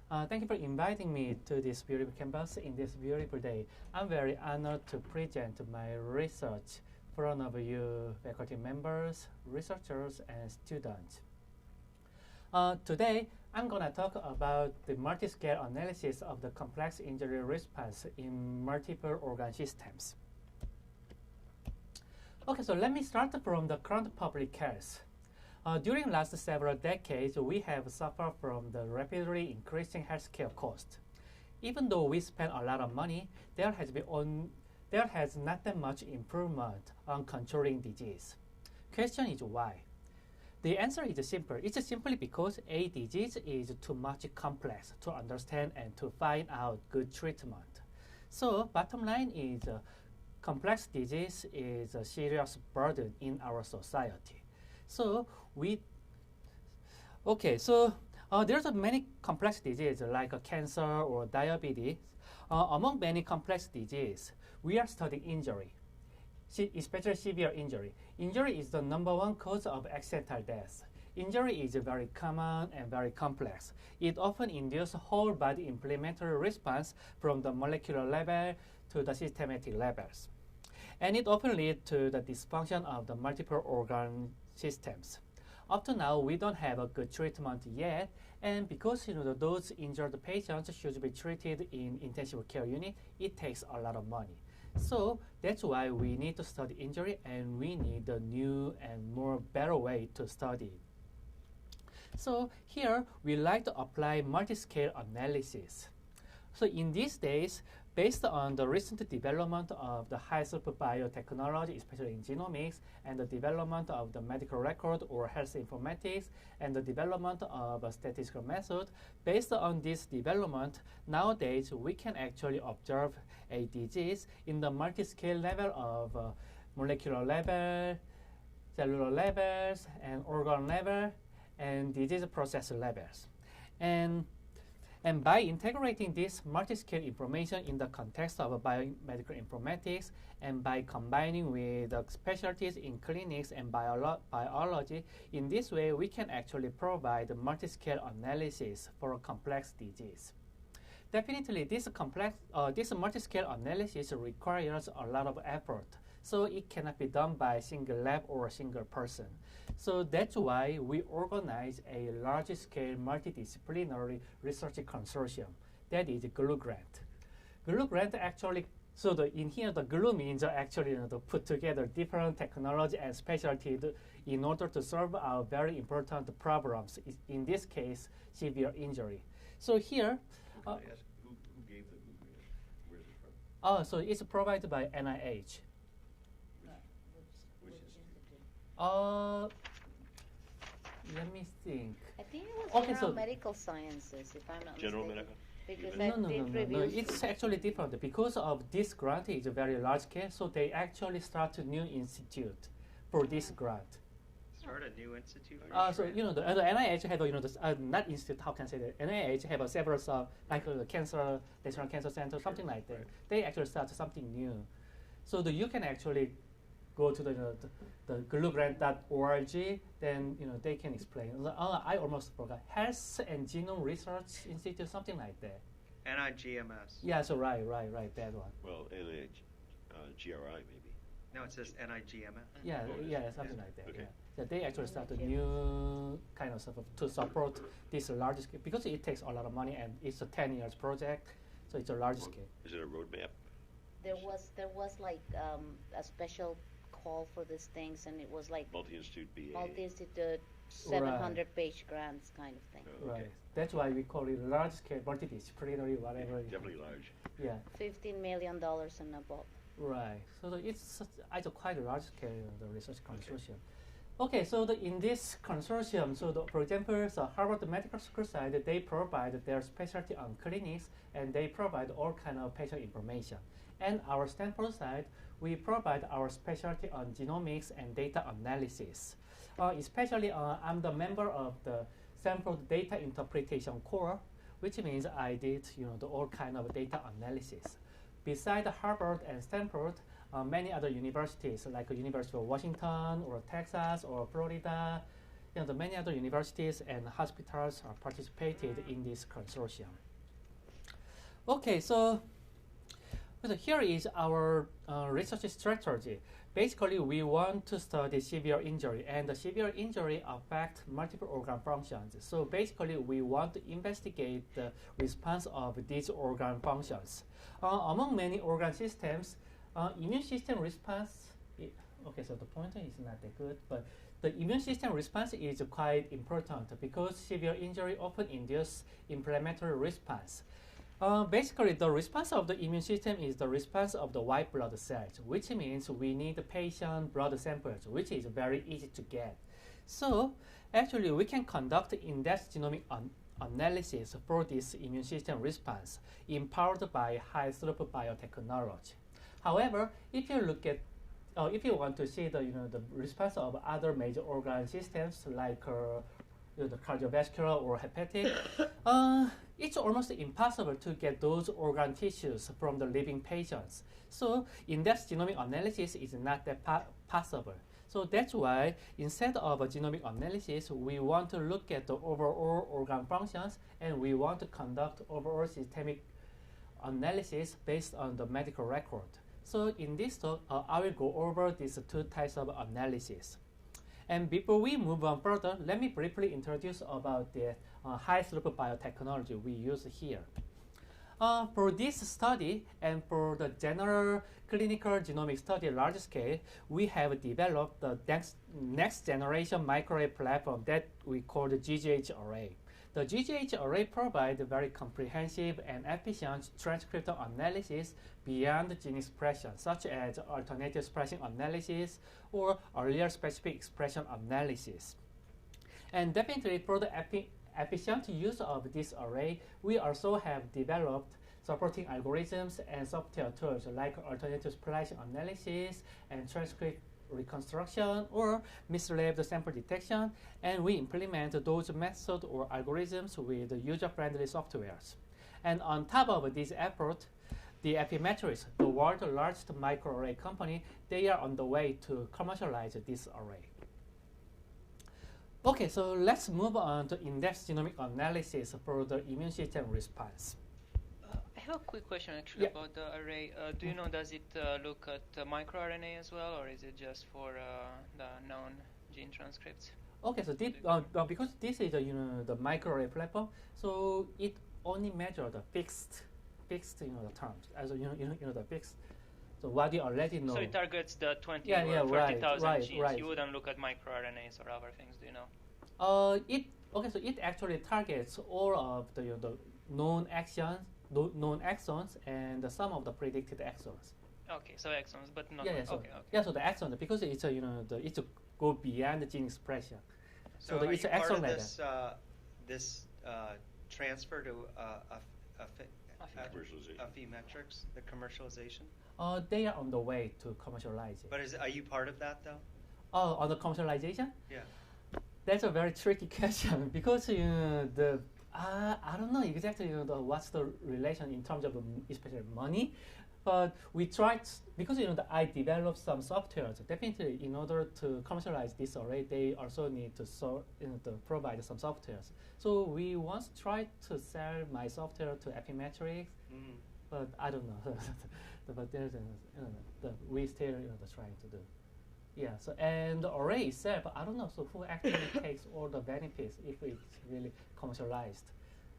Thank you for inviting me to this beautiful campus in this beautiful day. I'm very honored to present my research in front of you faculty members, researchers, and students. Today, I'm going to talk about the multiscale analysis of the complex injury response in multiple organ systems. Okay, so let me start from the current public health. During last several decades, we have suffered from the rapidly increasing healthcare cost. Even though we spend a lot of money, there has not that much improvement on controlling disease. Question is why? The answer is simple. It's simply because a disease is too much complex to understand and to find out good treatment. So bottom line is complex disease is a serious burden in our society. So there's many complex diseases like cancer or diabetes. Among many complex diseases, we are studying injury, especially severe injury. Injury is the #1 cause of accidental death. Injury is very common and very complex. It often induces whole body inflammatory response from the molecular level to the systematic levels. And it often leads to the dysfunction of the multiple organ systems. Up to now, we don't have a good treatment yet, and because those injured patients should be treated in intensive care unit, it takes a lot of money. So that's why we need to study injury, and we need a new and more better way to study. So here, we like to apply multiscale analysis. So in these days, based on the recent development of the high-throughput biotechnology, especially in genomics, and the development of the medical record or health informatics, and the development of a statistical method, based on this development, nowadays we can actually observe a disease in the multiscale level of molecular level, cellular levels, and organ level, and disease process levels. And by integrating this multiscale information in the context of biomedical informatics, and by combining with the specialties in clinics and biology, in this way we can actually provide multiscale analysis for a complex disease. Definitely, this multiscale analysis requires a lot of effort, so it cannot be done by a single lab or a single person. So that's why we organize a large-scale multidisciplinary research consortium. That is GLU grant. GLU grant actually, in here the GLU means actually to put together different technology and specialty in order to solve our very important problems. In this case, severe injury. So here. Can I ask who gave the GLU grant? Where is it from? So it's provided by NIH. Which institute? Let me think. I think it was General Medical Sciences, if I'm not General mistaken. Medical? Because No. It's actually different. Because of this grant is a very large scale, so they actually start a new institute for this grant. Start a new institute? So the NIH have not institute. How can I say that? NIH have several like the cancer, National Cancer Center, something like that. They actually start something new. So you can actually go to the glugrant.org, then they can explain. I almost forgot. Health and Genome Research Institute, something like that. NIGMS. Yeah, so right, that one. Well, NIH, GRI maybe. No, it says NIGMS. Yeah, something like that. Okay. Yeah, they actually start a new kind of stuff to support this large scale, because it takes a lot of money and it's a 10 years project, so it's a large scale. Is it a roadmap? There was like a special call for these things, and it was like Multi-institute BA. multi-institute 700-page grants kind of thing. Oh, okay. Right. That's why we call it large scale, multidisciplinary, whatever. Definitely large. Yeah. $15 million and above. Right. So it's quite a large scale the research consortium. Okay. So in this consortium, for example, the Harvard Medical School side, they provide their specialty on clinics, and they provide all kind of patient information. And our Stanford side, we provide our specialty on genomics and data analysis. Especially, I'm the member of the Stanford Data Interpretation Core, which means I did all kind of data analysis. Besides Harvard and Stanford, many other universities like University of Washington or Texas or Florida, the many other universities and hospitals are participated in this consortium. Okay, so here is our research strategy. Basically, we want to study severe injury, and the severe injury affect multiple organ functions. So basically, we want to investigate the response of these organ functions. Among many organ systems, immune system response, okay, so the pointer is not that good, but the immune system response is quite important because severe injury often induces inflammatory response. Basically, the response of the immune system is the response of the white blood cells, which means we need patient blood samples, which is very easy to get. So, actually, we can conduct in-depth genomic analysis for this immune system response, empowered by high-throughput biotechnology. However, if you look at if you want to see the the response of other major organ systems like the cardiovascular or hepatic, it's almost impossible to get those organ tissues from the living patients. So in-depth genomic analysis is not that possible. So that's why instead of a genomic analysis, we want to look at the overall organ functions, and we want to conduct overall systemic analysis based on the medical record. So in this talk, I will go over these two types of analysis. And before we move on further, let me briefly introduce about the high-throughput biotechnology we use here. For this study and for the general clinical genomic study large scale, we have developed the next generation microarray platform that we call the GGH array. The GGH array provides very comprehensive and efficient transcriptome analysis beyond gene expression, such as alternative splicing analysis or earlier specific expression analysis. And definitely for the efficient use of this array, we also have developed supporting algorithms and software tools like alternative splicing analysis and transcript reconstruction or mislabeled sample detection, and we implement those methods or algorithms with user-friendly softwares. And on top of this effort, the Epimetrics, the world's largest microarray company, they are on the way to commercialize this array. Okay, so let's move on to in-depth genomic analysis for the immune system response. I have a quick question actually about the array. Do you know, does it look at microRNA as well, or is it just for the known gene transcripts? Okay, so because this is the microarray platform, so it only measures the fixed the terms, as the fixed. So what you already know. So it targets the 20 or 30,000 genes. Right. You wouldn't look at microRNAs or other things, do you know? So it actually targets all of the known exons and some of the predicted exons. Okay, so exons, but not. So the exons, because it's it's go beyond the gene expression. So it's an exon level. This transfer to Commercialization. Affymetrics, the commercialization. They are on the way to commercialize it. But are you part of that though? On the commercialization? Yeah. That's a very tricky question because I don't know exactly what's the relation in terms of especially money, but we tried because I developed some software. So definitely, in order to commercialize this array, they also need to to provide some softwares. So we once tried to sell my software to Epimetrics, but I don't know. But there's we still trying to do. Yeah. So and the array itself, I don't know. So who actually takes all the benefits if it's really commercialized?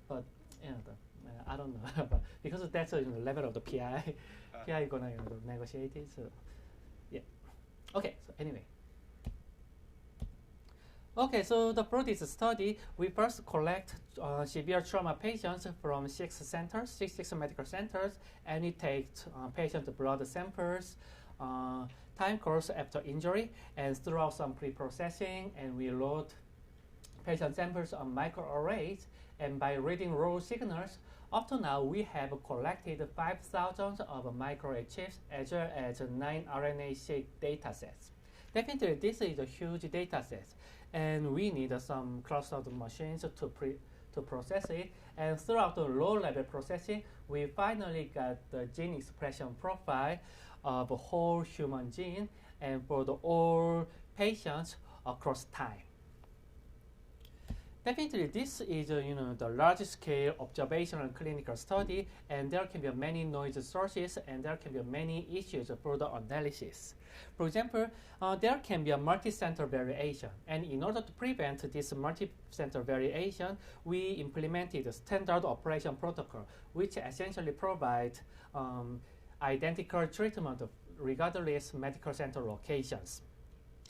But I don't know because that's the level of the PI. PI gonna negotiate it. So yeah. Okay. So anyway. Okay, so for this study, we first collect severe trauma patients from 6 medical centers, and we take patient blood samples, time course after injury, and throughout some pre-processing, and we load patient samples on microarrays, and by reading raw signals, up to now we have collected 5,000 of microarray chips as well as 9 RNA-seq datasets. Definitely, this is a huge data set, and we need some clustered machines to process it. And throughout the low-level processing, we finally got the gene expression profile of a whole human gene and for all patients across time. definitely this is the large-scale observational clinical study, and there can be many noise sources, and there can be many issues for the analysis. For example, there can be a multi-center variation, and in order to prevent this multi-center variation, we implemented a standard operation protocol, which essentially provides identical treatment regardless medical center locations.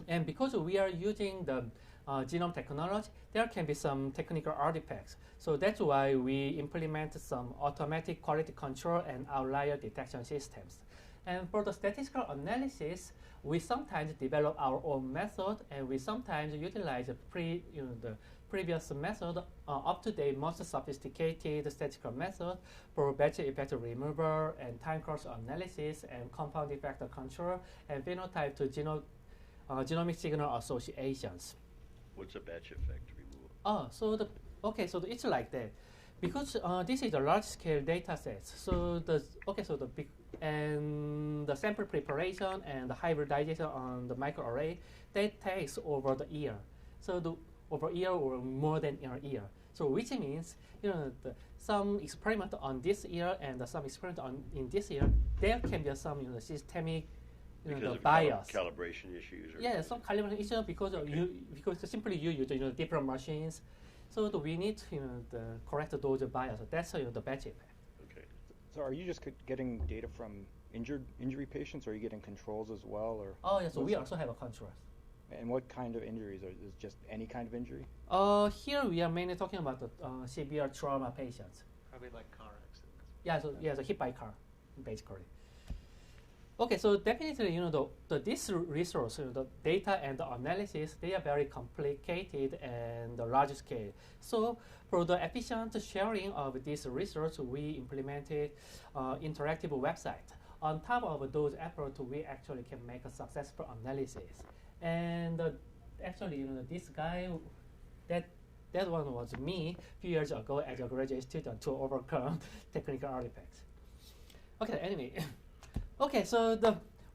And because we are using the genome technology, there can be some technical artifacts. So that's why we implement some automatic quality control and outlier detection systems. And for the statistical analysis, we sometimes develop our own method, and we sometimes utilize the previous method, up-to-date, most sophisticated statistical method for batch effect removal and time course analysis and compound effect control and phenotype to genomic signal associations. What's a batch effect removal? So it's like that, because this is a large-scale data set. So the sample preparation and the hybridization on the microarray, that takes over the year. So over a year or more than a year. So which means some experiment on this year and some experiment in this year, there can be some systemic Because the of bias. calibration issues? Or Yeah, some calibration issue because because simply you use different machines, so we need to correct those bias. That's the batch effect. Okay. So are you just getting data from injury patients, or are you getting controls as well? Or Oh yeah, so we also have a control. and what kind of injuries? Is it just any kind of injury? Here we are mainly talking about the severe trauma patients. Probably like car accidents. Yeah, so hit by car, basically. Okay, so definitely, this resource, the data and the analysis, they are very complicated and large scale. So for the efficient sharing of this resource, we implemented interactive website. On top of those efforts, we actually can make a successful analysis. And actually, this guy, that one was me a few years ago as a graduate student to overcome technical artifacts. Okay, anyway. Okay, so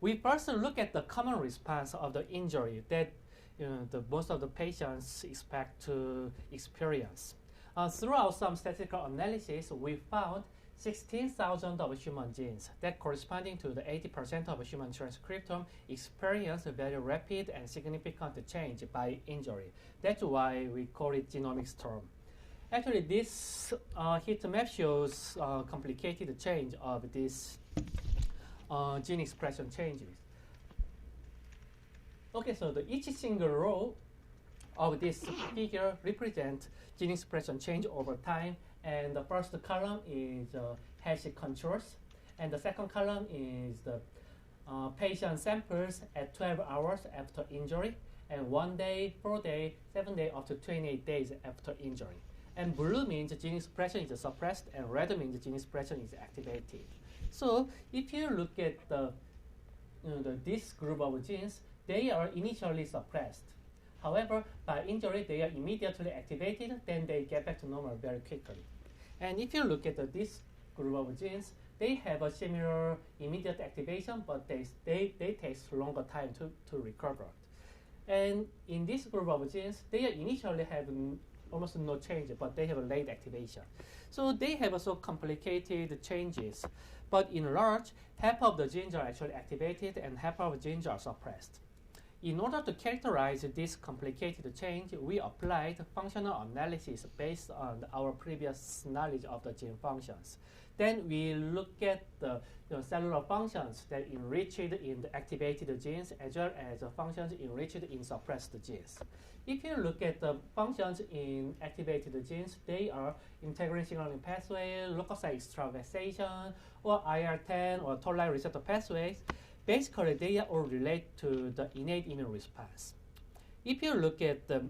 we first look at the common response of the injury that most of the patients expect to experience. Throughout some statistical analysis, we found 16,000 of human genes that corresponding to the 80% of human transcriptome experience a very rapid and significant change by injury. That's why we call it genomic storm. Actually, this heat map shows complicated change of this gene expression changes. Okay, so each single row of this figure represents gene expression change over time, and the first column is healthy controls, and the second column is the patient samples at 12 hours after injury, and 1 day, 4 days, 7 days, up to 28 days after injury. And blue means gene expression is suppressed, and red means gene expression is activated. So if you look at this group of genes, they are initially suppressed. However, by injury, they are immediately activated, then they get back to normal very quickly. And if you look at this group of genes, they have a similar immediate activation, but they take longer time to recover. And in this group of genes, they initially have almost no change, but they have a late activation. So they have also complicated changes. But in large, half of the genes are actually activated and half of the genes are suppressed. In order to characterize this complicated change, we applied functional analysis based on our previous knowledge of the gene functions. Then we look at the cellular functions that enriched in the activated genes as well as the functions enriched in suppressed genes. If you look at the functions in activated genes, they are integrin signaling pathway, leukocyte extravasation, or IL-10 or toll-like receptor pathways. Basically, they are all related to the innate immune response. If you look at the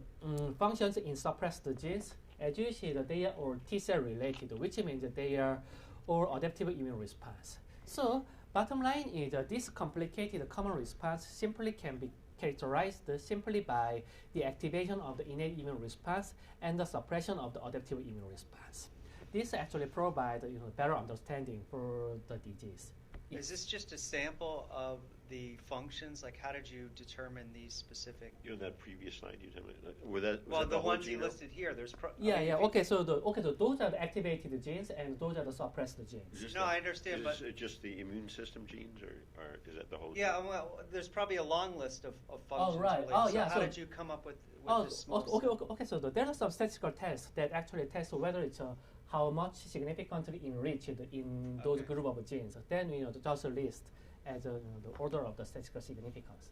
functions in suppressed genes, as you see that they are all T-cell related, which means that they are all adaptive immune response. So bottom line is that this complicated common response simply can be characterized simply by the activation of the innate immune response and the suppression of the adaptive immune response. This actually provides better understanding for the disease. Is this just a sample of the functions? Like, how did you determine these specific? You know, that previous slide you told me, were that, was Well, that the whole ones you genome? listed here, there's. Yeah, yeah. Okay, so those are the activated genes, and those are the suppressed genes. Is this No, I understand, is but- it just the immune system genes, or is that the whole? Yeah, genome? well, there's probably a long list of functions. right. related. Oh, So yeah, how so- did you come up with Oh, this small okay. So there are some statistical tests that actually test whether it's how much significantly enriched in those Okay. group of genes. Then just list as the order of the statistical significance.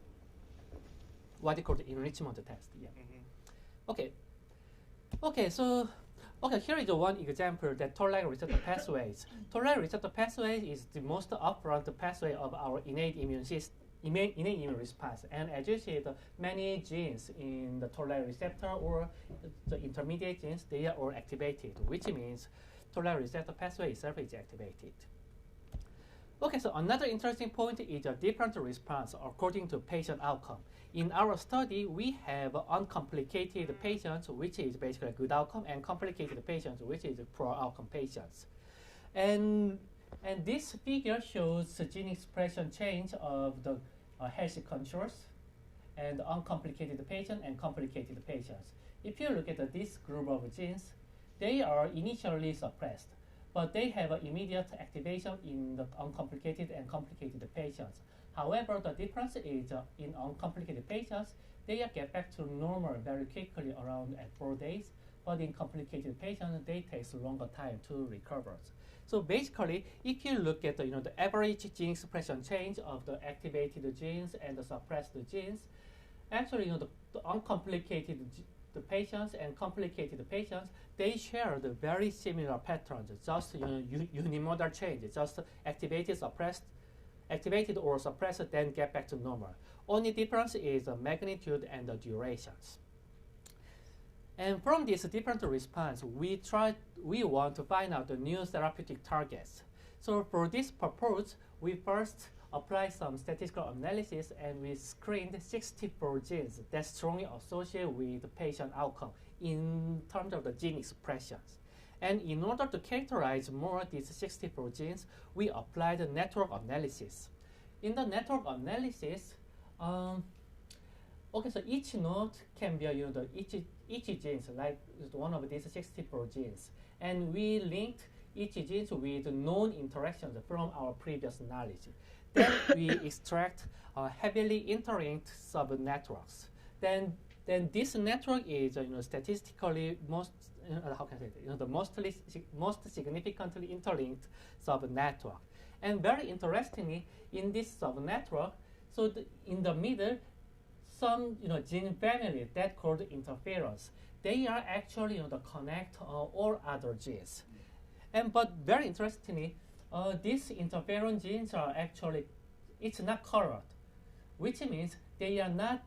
What they call the enrichment test. Yeah. Mhm. Okay. So here is one example that toll-like receptor pathways. Toll-like receptor pathways is the most upfront pathway of our innate immune system. Innate immune response, and as you see, many genes in the toll-like receptor or the intermediate genes, they are all activated, which means toll-like receptor pathway itself is activated. Okay, so another interesting point is a different response according to patient outcome. In our study, we have uncomplicated patients, which is basically a good outcome, and complicated patients, which is poor outcome patients. And this figure shows the gene expression change of the healthy controls and uncomplicated patient and complicated patients. If you look at this group of genes, they are initially suppressed, but they have an immediate activation in the uncomplicated and complicated patients. However, the difference is in uncomplicated patients, they get back to normal very quickly around at 4 days, but in complicated patients, they take longer time to recover. So basically, if you look at the average gene expression change of the activated genes and the suppressed genes, actually the uncomplicated the patients and complicated patients, they share the very similar patterns, just unimodal change, just activated or suppressed, then get back to normal. Only difference is the magnitude and the durations. And from this different response, we want to find out the new therapeutic targets. So for this purpose, we first applied some statistical analysis and we screened 64 genes that strongly associate with the patient outcome in terms of the gene expressions. And in order to characterize more these 64 genes, we applied a network analysis. In the network analysis, okay, so each node can be each genes, like one of these 64 genes. And we linked each genes with known interactions from our previous knowledge. Then we extract heavily interlinked subnetworks. Then this network is statistically most the most significantly interlinked subnetwork. And very interestingly, in this subnetwork, so in the middle, some gene family that called interference, they are actually the connect all other genes. But very interestingly, these interferon genes are actually, it's not colored, which means they are not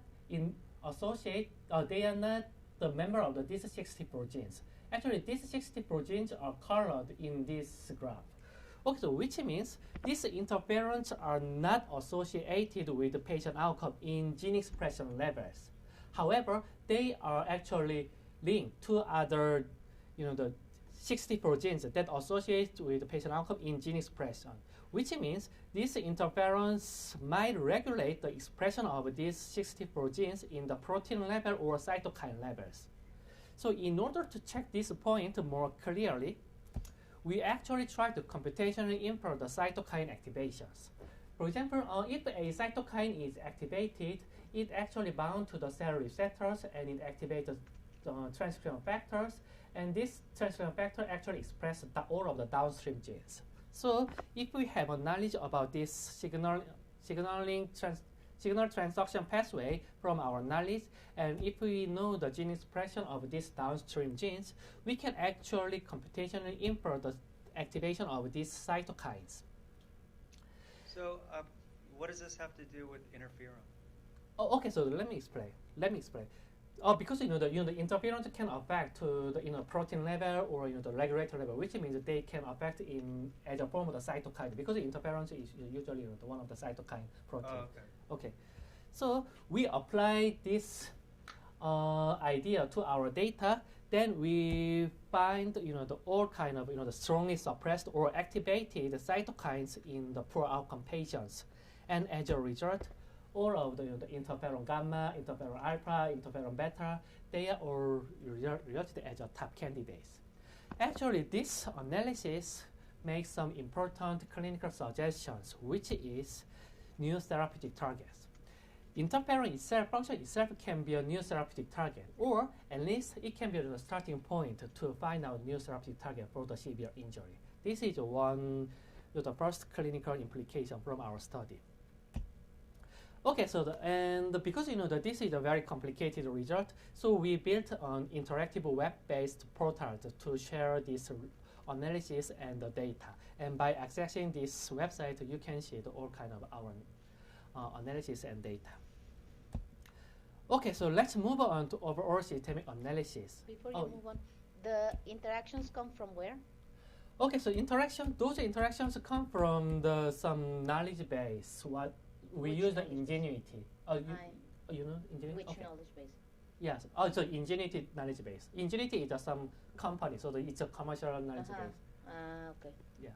they are not the member of these 64 genes. Actually, these 64 genes are colored in this graph. Okay, so which means these interferons are not associated with the patient outcome in gene expression levels. However, they are actually linked to other, the 64 genes that associate with the patient outcome in gene expression, which means these interferons might regulate the expression of these 64 genes in the protein level or cytokine levels. So in order to check this point more clearly, we actually try to computationally infer the cytokine activations. For example, if a cytokine is activated, it actually bound to the cell receptors and it activates transcription factors, and this transcription factor actually expresses all of the downstream genes. So if we have a knowledge about this signal transduction pathway from our knowledge, and if we know the gene expression of these downstream genes, we can actually computationally infer the activation of these cytokines. So, what does this have to do with interferon? Oh, okay. So let me explain. Because the interferons can affect to the protein level or the regulator level, which means they can affect as a form of the cytokine, because the interferons is usually one of the cytokine protein. Oh, okay. Okay, so we apply this idea to our data. Then we find all kind of the strongly suppressed or activated cytokines in the poor outcome patients, And as a result, all of the interferon gamma, interferon alpha, interferon beta, they are all related as a top candidates. Actually, this analysis makes some important clinical suggestions, which is new therapeutic targets. Interferon itself, function itself can be a new therapeutic target, or at least it can be the starting point to find out new therapeutic target for the severe injury. This is the first clinical implication from our study. Okay, so because that this is a very complicated result, so we built an interactive web-based portal to share this analysis and the data. And by accessing this website, you can see all kind of our analysis and data. Okay, so let's move on to overall systemic analysis. Before you move on, the interactions come from where? Okay, so those interactions come from some knowledge base. What we use the Ingenuity. You know Ingenuity? Which okay. knowledge base? Yes. Oh, so Ingenuity knowledge base. Ingenuity is some company, so it's a commercial knowledge base. Okay. Yeah.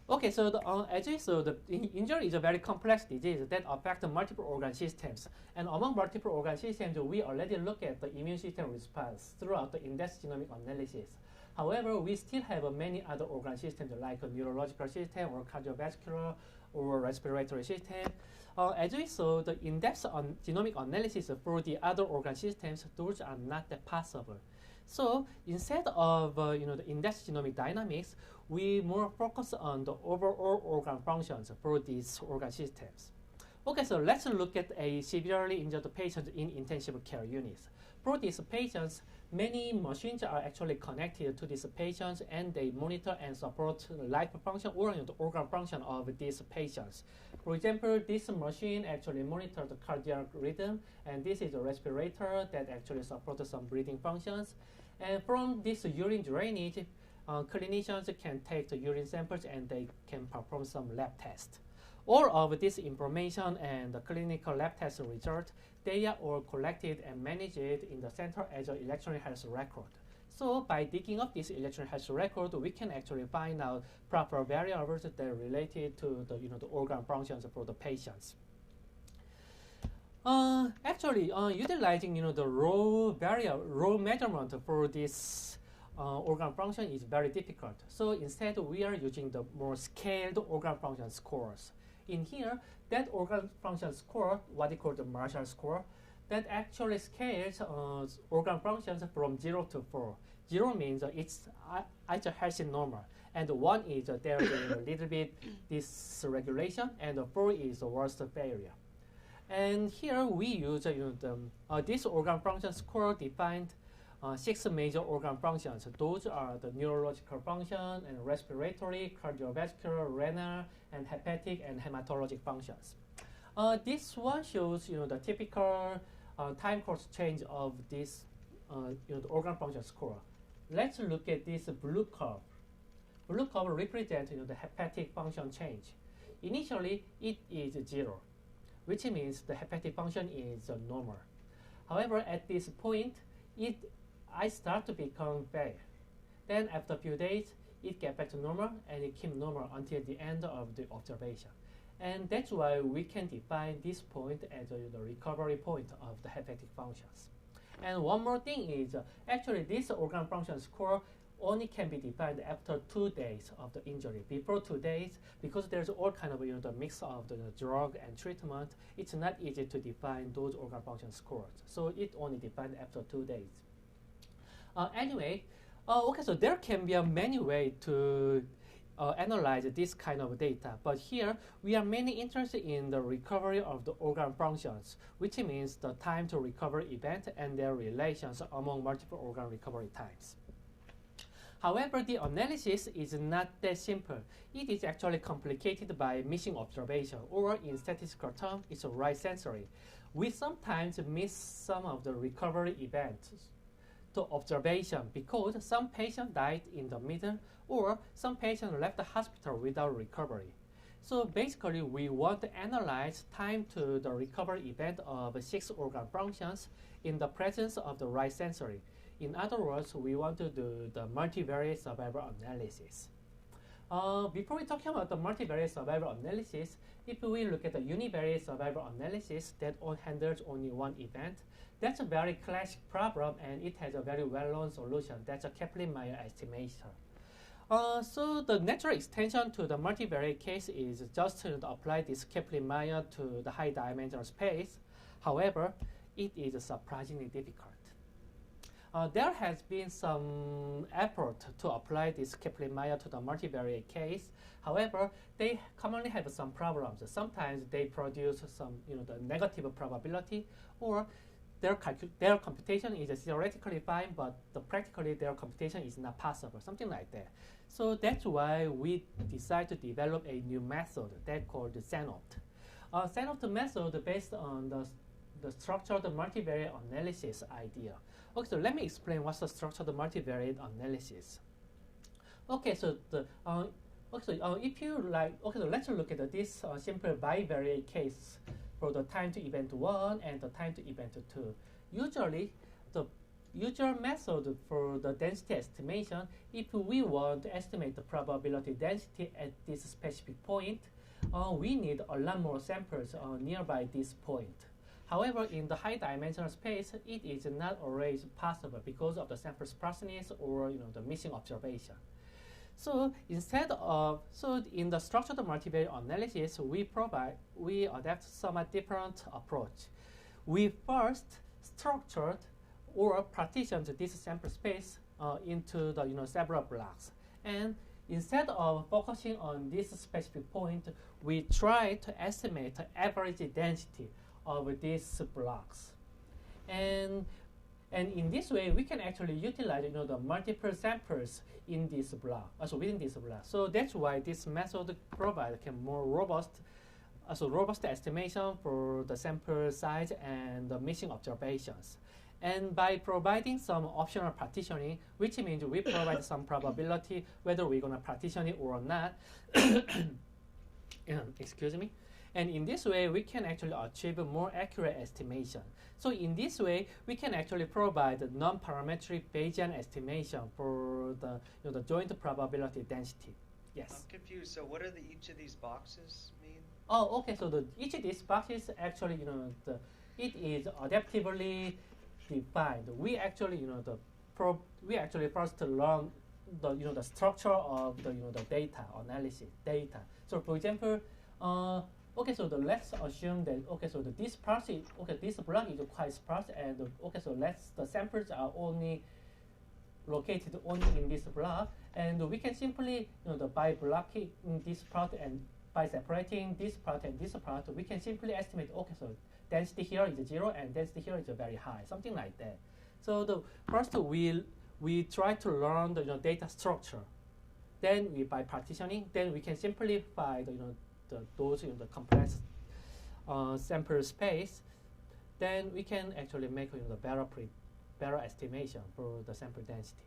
Okay, so the injury is a very complex disease that affects multiple organ systems. And among multiple organ systems, we already look at the immune system response throughout the in-depth genomic analysis. However, we still have many other organ systems like a neurological system or cardiovascular or respiratory system. As we saw, the in-depth genomic analysis for the other organ systems, those are not that possible. So instead of the in-depth genomic dynamics, we more focus on the overall organ functions for these organ systems. Okay, so let's look at a severely injured patient in intensive care units. For these patients, many machines are actually connected to these patients, and they monitor and support the life function or the organ function of these patients. For example, this machine actually monitors the cardiac rhythm, and this is a respirator that actually supports some breathing functions. And from this urine drainage, clinicians can take the urine samples and they can perform some lab tests. All of this information and the clinical lab test results, they are all collected and managed in the center as an electronic health record. So by digging up this electronic health record, we can actually find out proper variables that are related to the the organ functions for the patients. Actually, utilizing the raw measurement for this organ function is very difficult. So instead, we are using the more scaled organ function scores. In here, that organ function score, what they call the Marshall score, that actually scales organ functions from 0 to 4. 0 means it's healthy normal, and 1 is there is a little bit dysregulation, and 4 is the worst failure. And here we use this organ function score defined 6 major organ functions. Those are the neurological function and respiratory, cardiovascular, renal, and hepatic and hematologic functions. This one shows the typical time course change of this the organ function score. Let's look at this blue curve. Blue curve represents the hepatic function change. Initially, it is 0, which means the hepatic function is normal. However, at this point, I start to become fair. Then after a few days, it gets back to normal, and it keeps normal until the end of the observation. And that's why we can define this point as the recovery point of the hepatic functions. And one more thing is, actually this organ function score only can be defined after 2 days of the injury. Before 2 days, because there's all kind of the mix of the drug and treatment, it's not easy to define those organ function scores. So it only defined after 2 days. Anyway, okay, so there can be many ways to analyze this kind of data, but here we are mainly interested in the recovery of the organ functions, which means the time to recover event and their relations among multiple organ recovery times. However, the analysis is not that simple. It is actually complicated by missing observation, or in statistical terms, it's a right sensory. We sometimes miss some of the recovery events to observation because some patient died in the middle, or some patient left the hospital without recovery. So basically, we want to analyze time to the recovery event of 6 organ functions in the presence of the right sensory. In other words, we want to do the multivariate survival analysis. Before we talk about the multivariate survival analysis, if we look at the univariate survival analysis that handles only one event, that's a very classic problem and it has a very well-known solution. That's a Kaplan-Meier estimation. So the natural extension to the multivariate case is just to apply this Kaplan-Meier to the high-dimensional space. However, it is surprisingly difficult. There has been some effort to apply this Kaplan-Meier to the multivariate case. However, they commonly have some problems. Sometimes they produce some, the negative probability, or their computation is theoretically fine, but practically their computation is not possible, something like that. So that's why we decided to develop a new method that called the CenOpt. CenOpt method based on the structured multivariate analysis idea. Okay, so let me explain what's the structured multivariate analysis. Okay, so if you like, okay, so let's look at this simple bivariate case for the time to event 1 and the time to event 2. Usually, the usual method for the density estimation, if we want to estimate the probability density at this specific point, we need a lot more samples nearby this point. However, in the high-dimensional space, it is not always possible because of the sample sparseness or the missing observation. So instead of, in the structured multivariate analysis, we adapt somewhat different approach. We first structured or partitioned this sample space into the several blocks. And instead of focusing on this specific point, we try to estimate the average density of these blocks. And in this way, we can actually utilize the multiple samples in this block, also within this block. So that's why this method provides a more robust estimation for the sample size and the missing observations. And by providing some optional partitioning, which means we provide some probability whether we're going to partition it or not, excuse me. And in this way, we can actually achieve a more accurate estimation. So in this way, we can actually provide a non-parametric Bayesian estimation for the joint probability density. Yes. I'm confused. So what do each of these boxes mean? Oh, okay. So each of these boxes actually, it is adaptively defined. We actually, we actually first learn the structure of the data analysis data. So for example, okay, so let's assume that this part is this block is quite sparse, and the samples are only located only in this block, and we can simply by blocking this part and by separating this part and this part, we can simply estimate density here is 0 and density here is very high, something like that. So first we try to learn the data structure, then by partitioning, then we can simplify the complex sample space, then we can actually make better estimation for the sample density.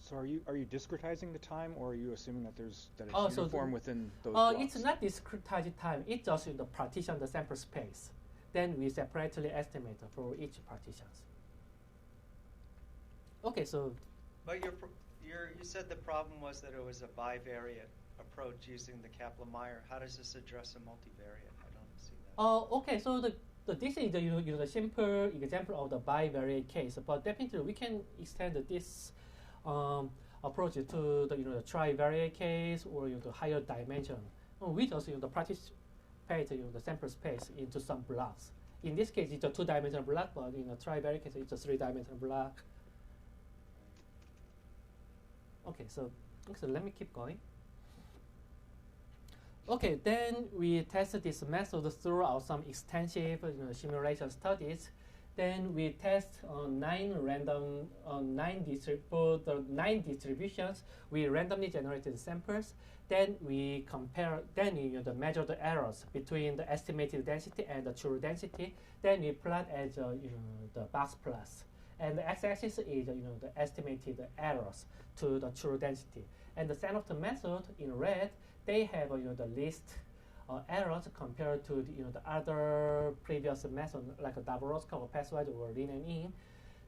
So are you discretizing the time, or are you assuming that it's uniform within those blocks? It's not discretized time. It's just partition the sample space. Then we separately estimate for each partitions. Okay, so. But you said the problem was that it was a bivariate approach using the Kaplan-Meier. How does this address a multivariate? I don't see that. Okay, so this is the simple example of the bivariate case, but definitely we can extend this approach to the trivariate case or the higher dimension. We just participate the sample space into some blocks. In this case, it's a 2-dimensional block, but in a trivariate case, it's a 3-dimensional block. Okay, so let me keep going. Okay, then we tested this method throughout some extensive simulation studies. Then we test 9 distributions. We randomly generated samples. Then we compare. Then we measure the errors between the estimated density and the true density. Then we plot as the box plots. And the x-axis is the estimated errors to the true density. And the CenOpt method in red, they have the least errors compared to the other previous method like a Dabrowski or Password or Lin and In.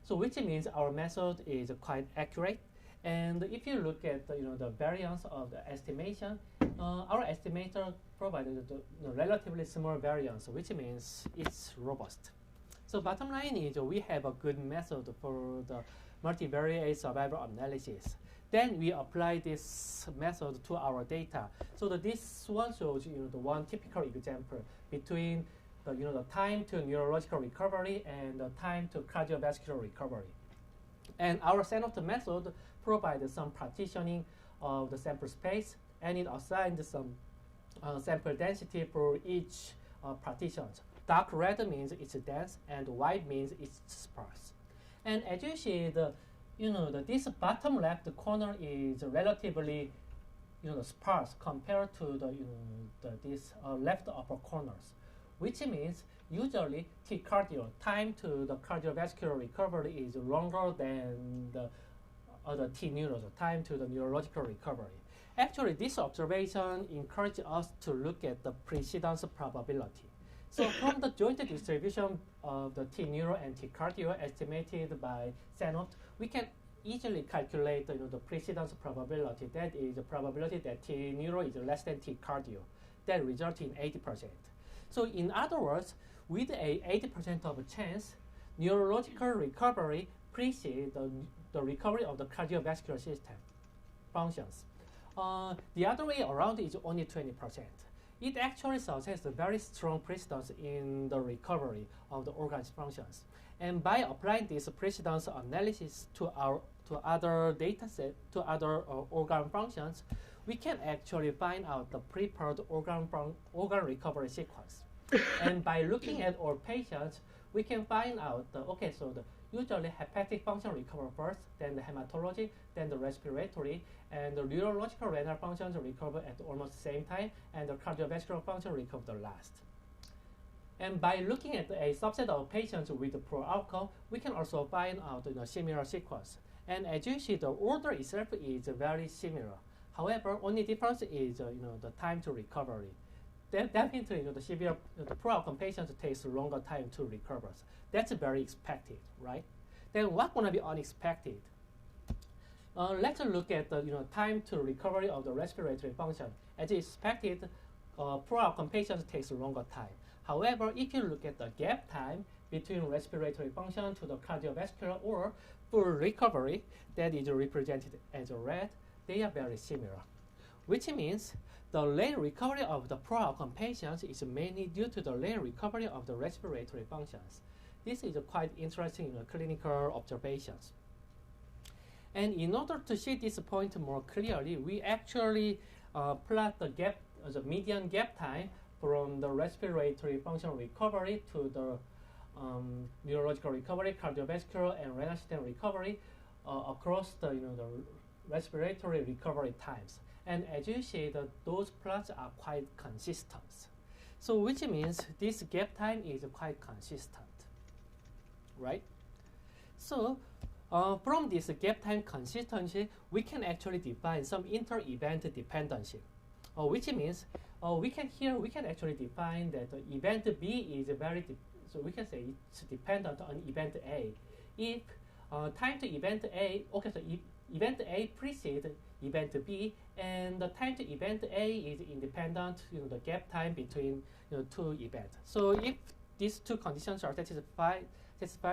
So which means our method is quite accurate. And if you look at the variance of the estimation, our estimator provided the relatively small variance, which means it's robust. So bottom line is we have a good method for the multivariate survival analysis. Then we apply this method to our data. So this one shows the one typical example between the time to neurological recovery and the time to cardiovascular recovery. And our CenOpt method provides some partitioning of the sample space, and it assigns some sample density for each partitions. Dark red means it's dense, and white means it's sparse. And as you see, this bottom left corner is relatively sparse compared to these left upper corners, which means usually T-cardio, time to the cardiovascular recovery, is longer than the T-neuro, time to the neurological recovery. Actually, this observation encourages us to look at the precedence probability. So from the joint distribution of the T-neuro and T-cardio estimated by CenOpt, we can easily calculate the precedence probability. That is the probability that T-neuro is less than T-cardio. That results in 80%. So in other words, with a 80% of a chance, neurological recovery precedes the recovery of the cardiovascular system functions. The other way around is only 20%. It actually suggests a very strong precedence in the recovery of the organ functions. And by applying this precedence analysis to other data set, to other organ functions, we can actually find out the prepared organ recovery sequence. And by looking at all patients, we can find out usually hepatic function recover first, then the hematology, then the respiratory, and the neurological renal functions recover at almost the same time, and the cardiovascular function recover the last. And by looking at a subset of patients with a poor outcome, we can also find out similar sequence. And as you see, the order itself is very similar. However, only difference is the time to recovery. Definitely, the poor outcome patients takes longer time to recover. That's very expected, right? Then what's going to be unexpected? Let's look at the time to recovery of the respiratory function. As expected, poor outcome patients takes longer time. However, if you look at the gap time between respiratory function to the cardiovascular or full recovery, that is represented as red, they are very similar, which means the late recovery of the poor outcome patients is mainly due to the late recovery of the respiratory functions. This is quite interesting clinical observations. And in order to see this point more clearly, we actually plot the median gap time from the respiratory function recovery to the neurological recovery, cardiovascular, and renal system recovery across the respiratory recovery times. And as you see, those plots are quite consistent. So which means this gap time is quite consistent, right? So from this gap time consistency, we can actually define some inter-event dependency, which means we can actually define that event B is so we can say it's dependent on event A. If time to event A, so event A precedes event B, and the time to event A is independent, the gap time between two events. So if these two conditions are satisfied,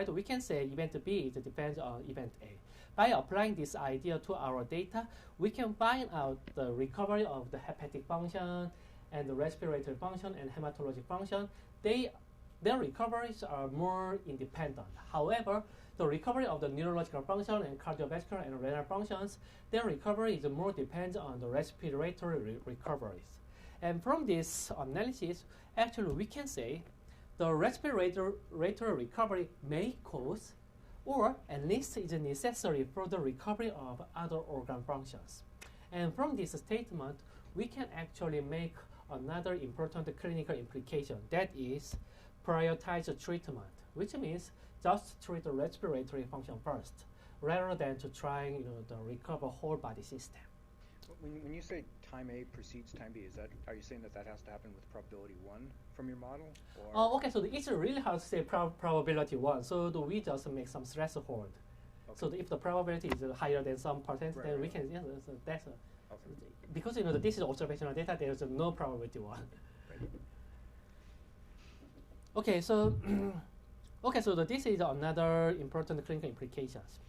we can say event B depends on event A. By applying this idea to our data, we can find out the recovery of the hepatic function and the respiratory function and hematologic function. Their recoveries are more independent. However, the recovery of the neurological function and cardiovascular and renal functions, their recovery is more depends on the respiratory recoveries. And from this analysis, actually we can say the respiratory recovery may cause or at least is necessary for the recovery of other organ functions. And from this statement, we can actually make another important clinical implication, that is prioritize treatment, which means just treat the respiratory function first, rather than to trying to recover whole body system. When you say time A precedes time B, are you saying that has to happen with probability 1 from your model? Or Okay, so it's really hard to say probability 1, so we just make some threshold. So if the probability is higher than some percent, Right, then we right. can, yeah, so that's Okay. because this is observational data. There's no probability one. Right. Okay, so this is another important clinical implications.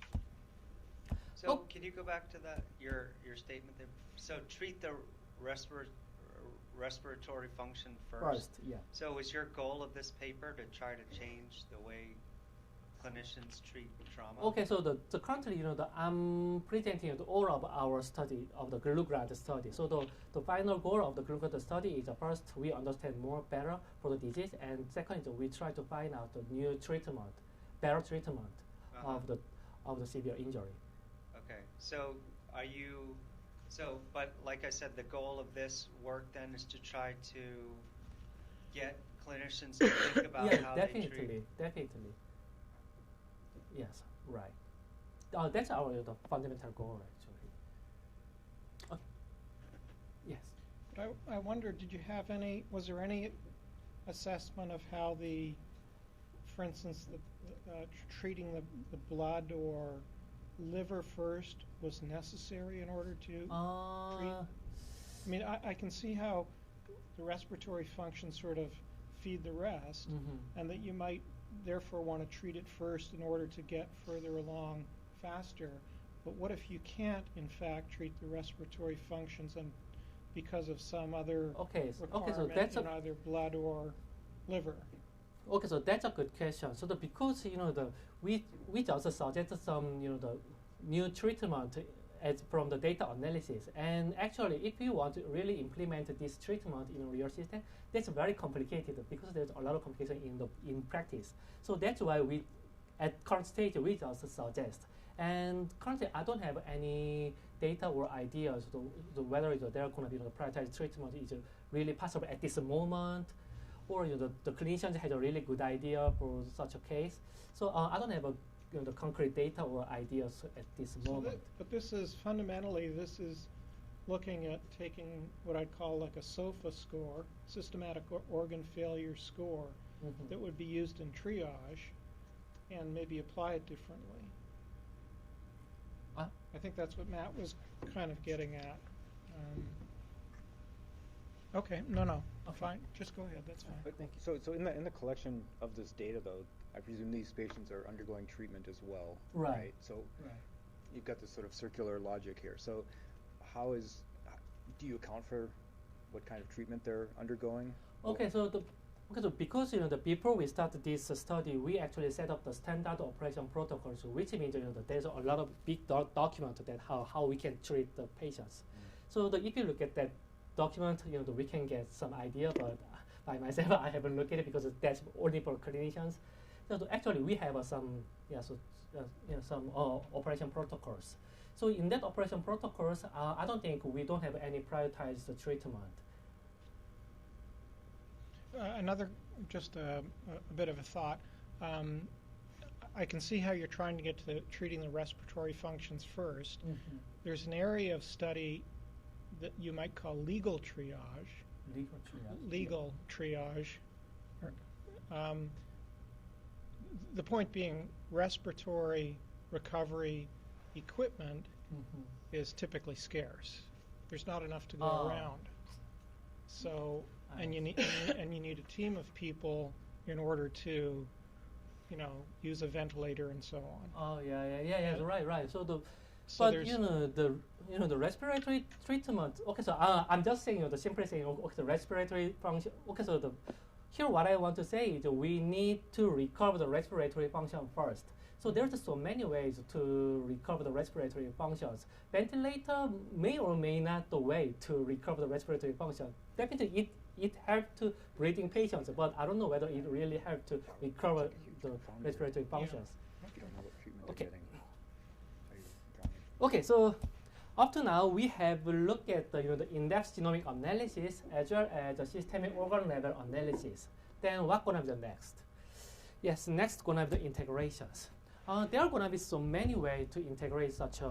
So Oh. can you go back to that your statement there? So treat the respiratory function first. Yeah. So is your goal of this paper to try to change the way clinicians treat trauma? Okay, so the currently, I'm presenting all of our study of the GLUGRAD study. So the final goal of the GLUGRAD study is first we understand more better for the disease, and second is we try to find out the new treatment, better treatment of the severe injury. Okay, so but like I said, the goal of this work then is to try to get clinicians to think about how they treat. Definitely. Yes, right. That's our the fundamental goal, actually. Okay. Yes. I wonder, was there any assessment of how for instance, treating the blood or liver first was necessary in order to treat? I mean, I can see how the respiratory functions sort of feed the rest, and that you might therefore want to treat it first in order to get further along faster. But what if you can't, in fact, treat the respiratory functions and because of some other requirement that's in either blood or liver? Okay, so that's a good question. So because we just suggest some the new treatment as from the data analysis, and actually if you want to really implement this treatment in real system, that's very complicated because there's a lot of complication in practice. So that's why we at current stage we just suggest. And currently I don't have any data or ideas to whether there going to be the prioritized treatment is really possible at this moment, or the clinicians had a really good idea for such a case. So I don't have the concrete data or ideas at this moment. But this is fundamentally looking at taking what I'd call like a SOFA score, systematic organ failure score, that would be used in triage, and maybe apply it differently. I think that's what Matt was kind of getting at. Okay, no, fine. Just go ahead. That's fine. But thank you. So in the collection of this data, though, I presume these patients are undergoing treatment as well, right? So you've got this sort of circular logic here. So do you account for what kind of treatment they're undergoing? Okay, so because before we started this study, we actually set up the standard operation protocols, which means that there's a lot of big document that how we can treat the patients. So if you look at that document, we can get some idea, but by myself I haven't looked at it because that's only for clinicians. So actually we have some operation protocols. So in that operation protocols, I don't think we don't have any prioritized treatment. Just a bit of a thought. I can see how you're trying to get to treating the respiratory functions first. There's an area of study that you might call legal triage. Legal triage. The point being, respiratory recovery equipment is typically scarce. There's not enough to go around. So, and you need a team of people in order to, use a ventilator and so on. Oh yeah, right. So the respiratory treatment. Okay, so I'm just saying simply saying the respiratory function. Okay, so here what I want to say is we need to recover the respiratory function first. So there's so many ways to recover the respiratory functions. Ventilator may or may not the way to recover the respiratory function. Definitely it helps to breathing patients, but I don't know whether it really helps to recover the respiratory functions. Okay. Okay, so up to now we have looked at the in-depth genomic analysis as well as the systemic organ level analysis. Then what's gonna be the next? Yes, next gonna be the integrations. There are gonna be so many ways to integrate such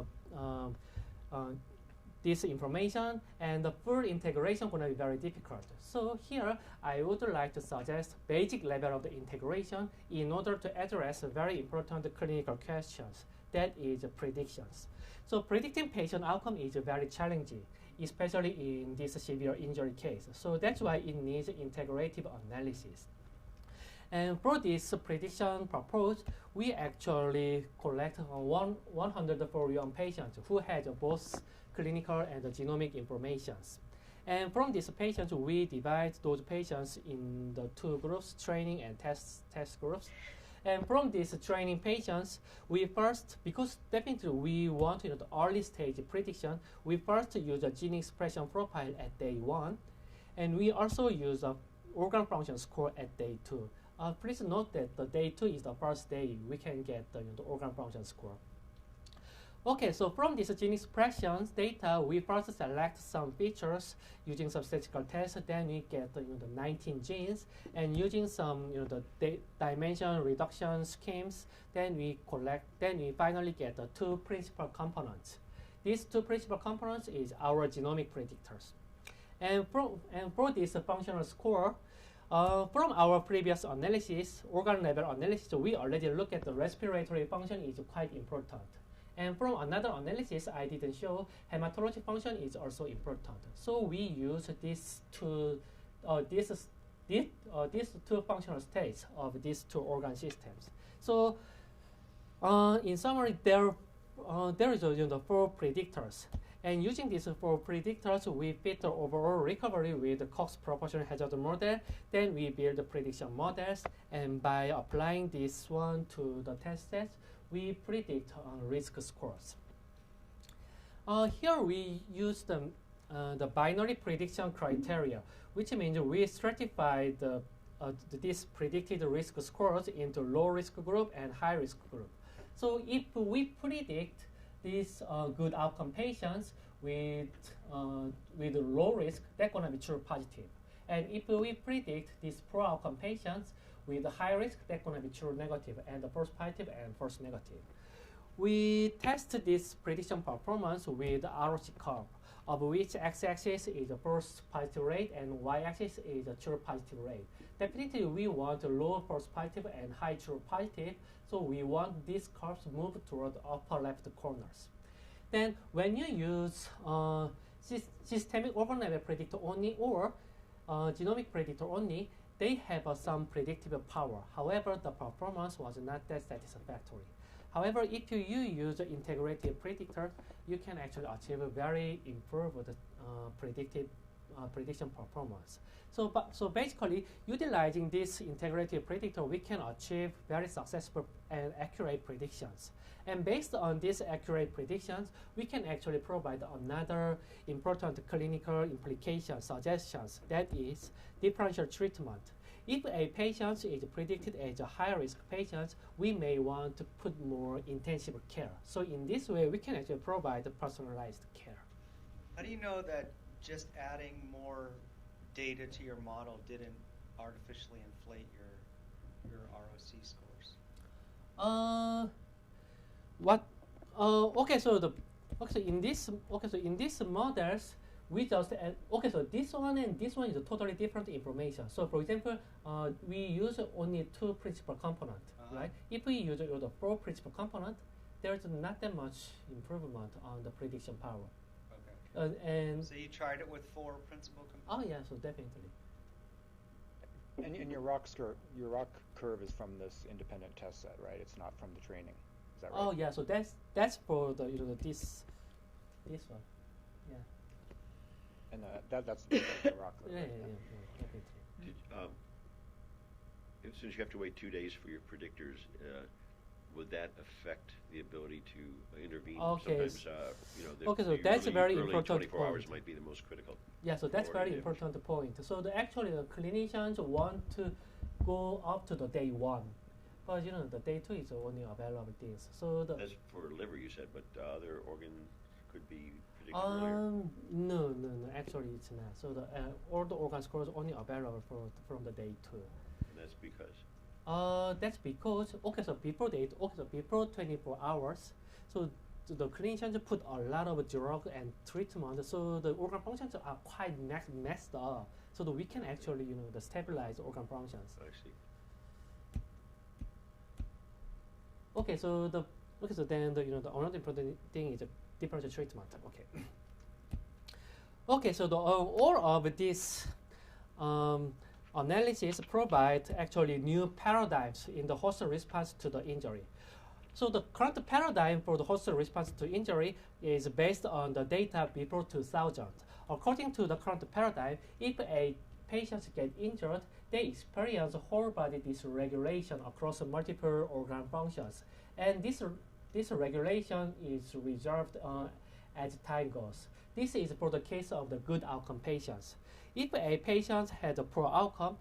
this information, and the full integration is going to be very difficult. So here, I would like to suggest basic level of the integration in order to address very important clinical questions. that is predictions. So predicting patient outcome is very challenging, especially in this severe injury case. So that's why it needs integrative analysis. And for this prediction purpose, we actually collect 141 patients who had both clinical and genomic informations. And from these patients, we divide those patients in the two groups, training and test groups. And from these training patients, we first, because definitely we want the early stage prediction, we first use a gene expression profile at day 1. And we also use a organ function score at day 2. Please note that the day 2 is the first day we can get the organ function score. Okay, so from this gene expressions data, we first select some features using some statistical tests. Then we get the 19 genes, and using some the dimension reduction schemes. Then we finally get the 2 principal components. These 2 principal components is our genomic predictors. And for this functional score, from our previous analysis, organ level analysis, we already look at the respiratory function is quite important. And from another analysis I didn't show, hematology function is also important. So we use these two functional states of these 2 organ systems. So in summary, there is 4 predictors. And using these 4 predictors, we fit the overall recovery with the Cox proportional hazard model. Then we build the prediction models, and by applying this one to the test sets, we predict risk scores. Here we use the binary prediction criteria, which means we stratify these predicted risk scores into low risk group and high risk group. So if we predict these good outcome patients with low risk, they're going to be true positive. And if we predict these poor outcome patients with high risk, they're going to be true negative, and the false positive and false negative. We test this prediction performance with ROC curve, of which x-axis is the false positive rate and y-axis is the true positive rate. Definitely we want low false positive and high true positive, so we want these curves move toward the upper left corners. Then when you use systemic organ level predictor only or genomic predictor only, they have some predictive power. However, the performance was not that satisfactory. However, if you use integrative predictor, you can actually achieve a very improved prediction performance. So basically, utilizing this integrative predictor, we can achieve very successful and accurate predictions. And based on these accurate predictions, we can actually provide another important clinical implication suggestions, that is differential treatment. If a patient is predicted as a high-risk patient, we may want to put more intensive care. So in this way, we can actually provide personalized care. How do you know that just adding more data to your model didn't artificially inflate your ROC scores? So in these models, we just add, so this one and this one is a totally different information. So for example, we use only 2 principal components, right? If we use the 4 principal components, there's not that much improvement on the prediction power. Okay. And so you tried it with 4 principal components? Oh yeah, so definitely. And your ROC curve is from this independent test set, right? It's not from the training. Is that right? Oh yeah, so that's for the this one, yeah. And that's the ROC curve. Yeah, definitely. Since you have to wait 2 days for your predictors, would that affect the ability to intervene? Okay. Sometimes, so that's a very early important 24 point. hours might be the most critical. Yeah, so that's very damage. important point. So actually the clinicians want to go up to the day 1, but the day 2 is only available things. So That's for liver, you said, but other organ could be predicted earlier. No, actually it's not. So all the organ scores only available from the day 2. And that's because? That's because before 24 hours, so the clinicians put a lot of drug and treatment, so the organ functions are quite messed up. So that we can actually stabilize organ functions. I see. Okay, so Okay, so then the another important thing is the differential treatment. Okay. Okay, so all of this analysis provide actually new paradigms in the host response to the injury. So the current paradigm for the host response to injury is based on the data before 2000. According to the current paradigm, if a patient gets injured, they experience whole body dysregulation across multiple organ functions, and this regulation is resolved as time goes. This is for the case of the good outcome patients. If a patient had a poor outcome,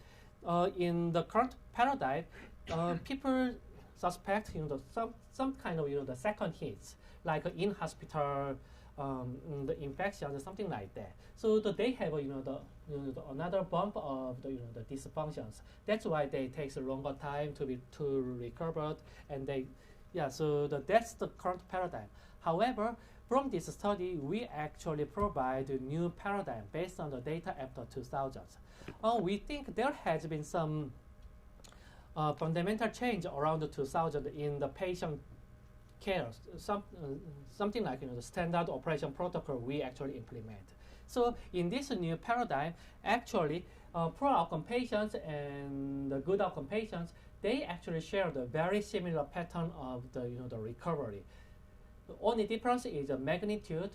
in the current paradigm, people suspect some kind of the second hits, like in hospital, the infection or something like that. So they have another bump of the dysfunctions. That's why they takes a longer time to recover, and so that's the current paradigm. However, from this study, we actually provide a new paradigm based on the data after 2000. We think there has been some fundamental change around the 2000 in the patient care, something like the standard operation protocol we actually implement. So in this new paradigm, actually, poor outcome patients and the good outcome patients, they actually share the very similar pattern of the recovery. The only difference is the magnitude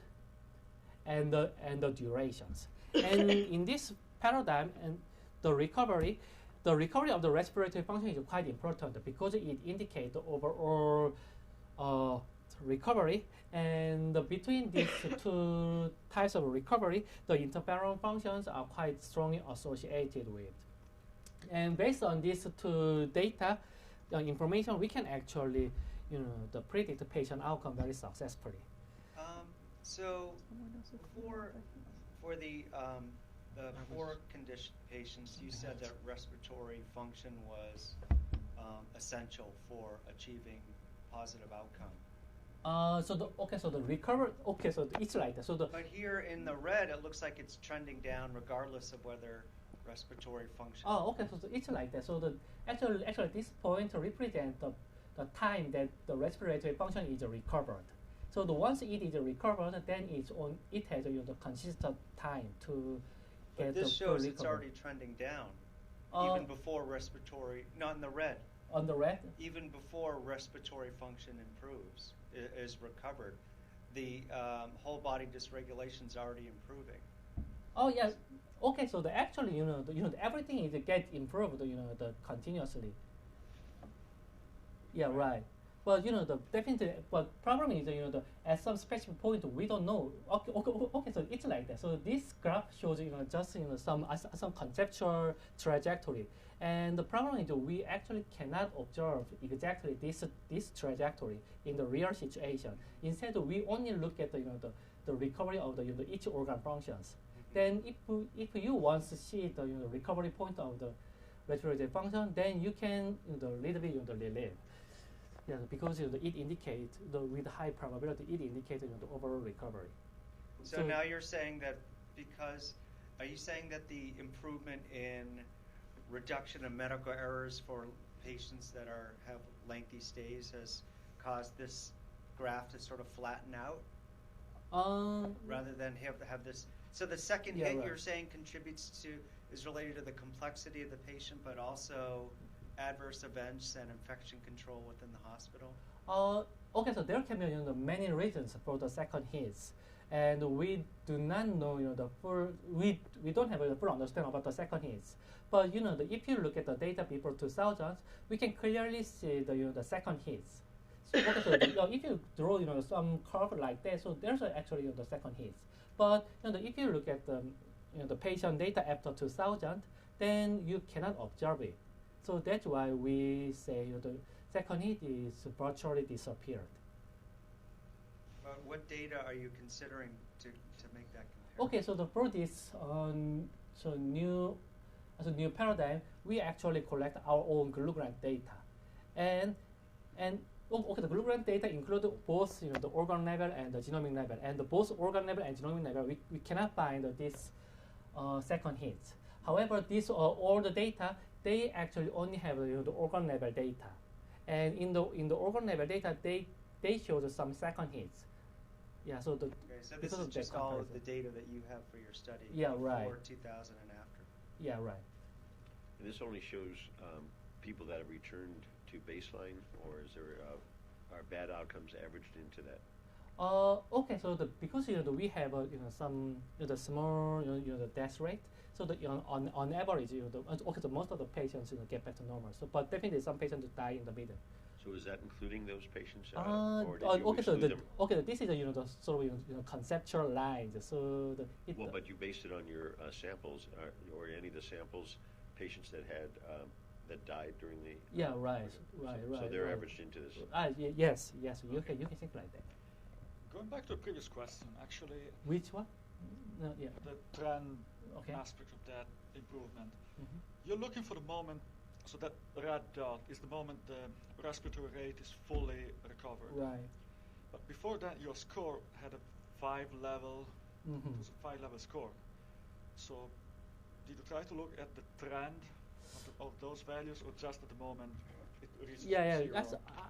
and the durations. And in this paradigm, and the recovery of the respiratory function is quite important because it indicates the overall recovery. And between these two types of recovery, the interferon functions are quite strongly associated with. And based on these two data, information, we can actually predict the patient outcome very successfully. So for the poor condition patients, you said that respiratory function was essential for achieving positive outcome. So the recover. Okay, so it's like that. But here in the red, it looks like it's trending down regardless of whether respiratory function. Oh, okay. So it's like that. So actually this point represents the time that the respiratory function is recovered. So once it is recovered, then it has the consistent time to get but this the shows recovery. It's already trending down, even before respiratory. Not in the red. On the red. Even before respiratory function improves, is recovered, the whole body dysregulation is already improving. Oh yes. Okay. So actually everything is get improved continuously. Yeah, right. But definitely. But problem is at some specific point we don't know. Okay. So it's like that. So this graph shows just some conceptual trajectory, and the problem is we actually cannot observe exactly this trajectory in the real situation. Instead, we only look at the recovery of each organ functions. Then if you want to see the recovery point of the respiratory function, then you can little bit relieve. Yeah, because it indicates with high probability it indicates the overall recovery. So now you're saying that are you saying that the improvement in reduction of medical errors for patients that have lengthy stays has caused this graph to sort of flatten out? Rather than have this. So the second hit right. You're saying is related to the complexity of the patient, but also adverse events and infection control within the hospital? Okay, so there can be many reasons for the second hits, and we do not know we don't have a full understanding about the second hits. But if you look at the data before 2000, we can clearly see the second hits. So, okay, so if you draw some curve like that, so there's actually the second hits. But if you look at the patient data after 2000, then you cannot observe it. So that's why we say the second hit is virtually disappeared. But what data are you considering to make that comparison? Okay, so for this new paradigm, we actually collect our own Glugrant data, and the Glugrant data include both the organ level and the genomic level, and both organ level and genomic level we cannot find this second hits. However, all the data, they actually only have the organ level data, and in the organ level data, they they showed some second hits. Yeah, so the so this is just all of the data that you have for your study. Yeah, before right. 2000 and after. Yeah, right. And this only shows people that have returned to baseline, or is there are bad outcomes averaged into that? Okay, so because we have some the small the death rate, so the on average okay, so most of the patients get back to normal. So but definitely some patients die in the middle. So is that including those patients? Or did you exclude them? Okay, this is the sort of conceptual lines. So but you based it on your samples, or any of the samples, patients that had that died during the. Yeah, right. So they're averaged into this. Yes. You can think like that. Going back to the previous question, actually. Which one? No, yeah. The trend aspect of that improvement. Mm-hmm. You're looking for the moment, so that red dot is the moment the respiratory rate is fully recovered. Right. But before that, your score had a 5-level. Mm-hmm. It was a 5-level score. So, did you try to look at the trend of those values, or just at the moment it reaches zero?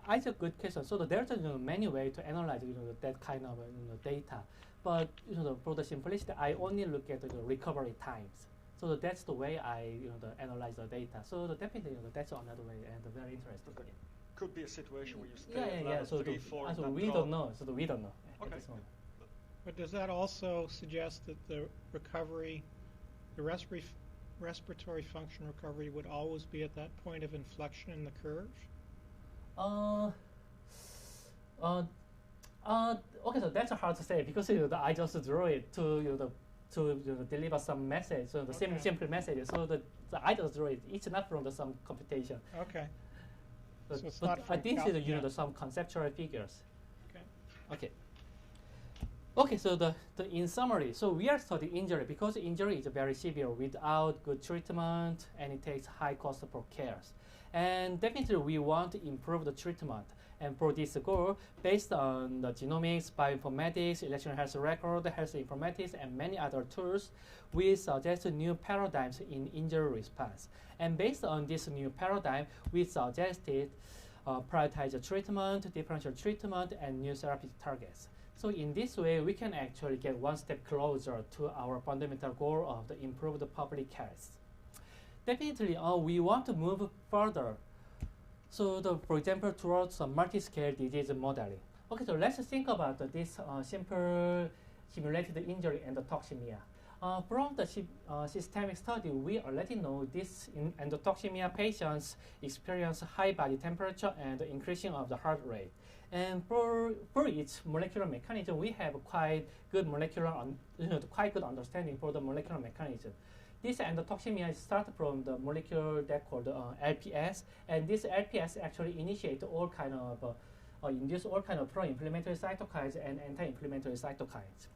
That's a good question. So there's many ways to analyze that kind of data, but for the simplicity, I only look at the recovery times. So that's the way I analyze the data. So definitely that's another way, and very interesting. Okay. Could be a situation where you stay at so 3, 4. So we don't know. So we don't know. Okay. But does that also suggest that the recovery, the respiratory function recovery would always be at that point of inflection in the curve? Okay, so that's hard to say because I just drew it to deliver some message, so the simple message. So I just drew it. It's not from some computation. Okay. But, so it's but not from this is some conceptual figures. Okay. Okay, so in summary, so we are studying injury because injury is very severe without good treatment, and it takes high cost for cares. And definitely we want to improve the treatment. And for this goal, based on the genomics, bioinformatics, electronic health record, health informatics, and many other tools, we suggest new paradigms in injury response. And based on this new paradigm, we suggested prioritize treatment, differential treatment, and new therapeutic targets. So in this way, we can actually get one step closer to our fundamental goal of the improved public health. Definitely, we want to move further. So, for example, towards some multiscale disease modeling. Okay, so let's think about this simple simulated injury and toxemia. From the systemic study, we already know this endotoxemia patients experience high body temperature and increasing of the heart rate. And for its molecular mechanism, we have quite good quite good understanding for the molecular mechanism. This endotoxemia starts from the molecule that called LPS, and this LPS actually initiates all kind of induce all kind of pro-inflammatory cytokines and anti-inflammatory cytokines.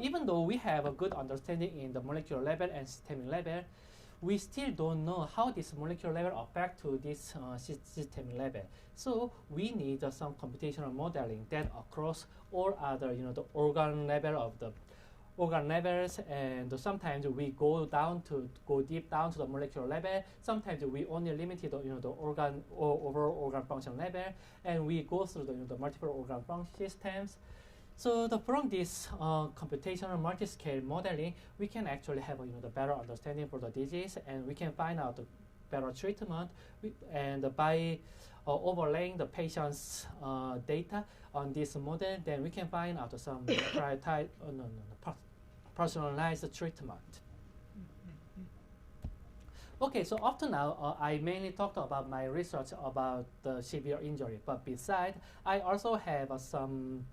Even though we have a good understanding in the molecular level and systemic level, we still don't know how this molecular level affects to this systemic level. So we need some computational modeling that across all other the organ level of the organ levels, and sometimes we go deep down to the molecular level. Sometimes we only limited the organ or overall organ function level, and we go through the multiple organ function systems. So from this computational multiscale modeling, we can actually have the better understanding for the disease, and we can find out the better treatment. And by overlaying the patient's data on this model, then we can find out some personalized treatment. Okay, so up to now, I mainly talked about my research about the severe injury, but besides, I also have some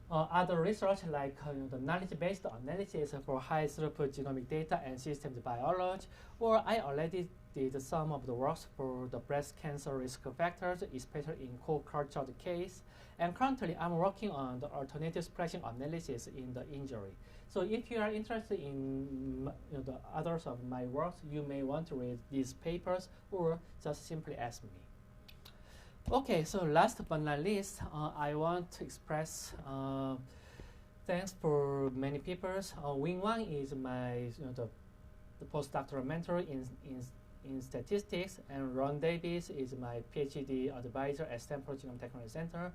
other research like the knowledge-based analysis for high-throughput genomic data and systems biology, or I already did some of the works for the breast cancer risk factors, especially in co-cultured case. And currently, I'm working on the alternative splicing analysis in the injury. So if you are interested in the others of my works, you may want to read these papers or just simply ask me. Okay, so last but not least, I want to express thanks for many papers. Wing Wang is my the postdoctoral mentor in in statistics, and Ron Davis is my PhD advisor at Stanford Genome Technology Center.